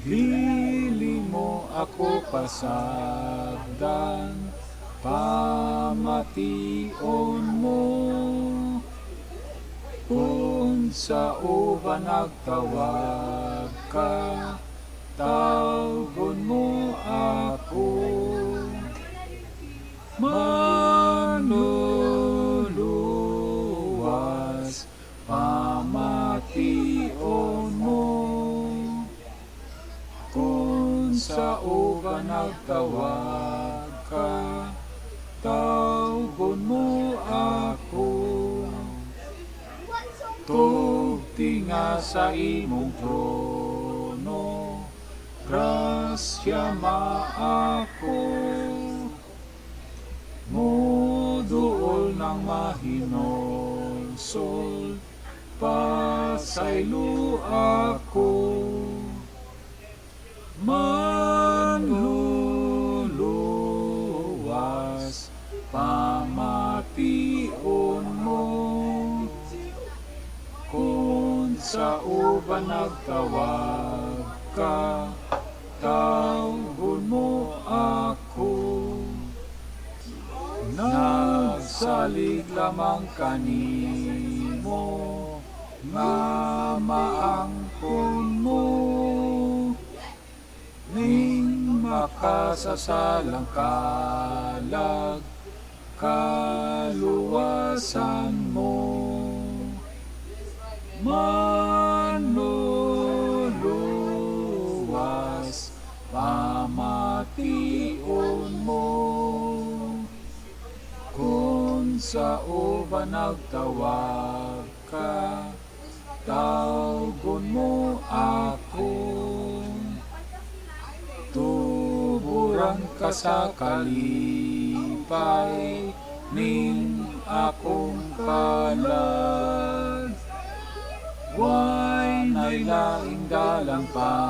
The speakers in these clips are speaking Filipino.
Dili mo ako pasagdan, pamation mo. Kung sa uban nagtawag ka, tawgon mo ako. Manluluwas, pamation mo. Kung sa uban nagtawag ka, tawgon mo ako. Tugtinga sa imong trono, grasya maako. Muduol ng mahinonsol, pasaylo ako. Manluluwas, pamation mo. Kung sa uban nagtawag ka, tawgon mo ako. Nagsalig lamang kanimo, nga maangkon mo. Ning makasasalang kalag, kaluwasan mo. Manluluwas, pamation mo. Kung sa uban nagtawag ka, tawgon mo ako. Tuburan ka sa kalipay, ning akong kalag. Way nailaing dalampanan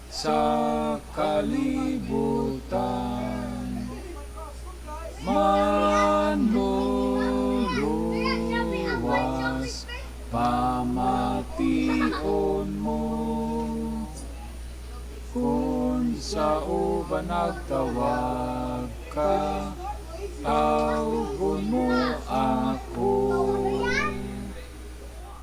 sa kalibutan. Manluluwas, pamation mo. Kung sa uban nagtawag ka, tawgon mo ako.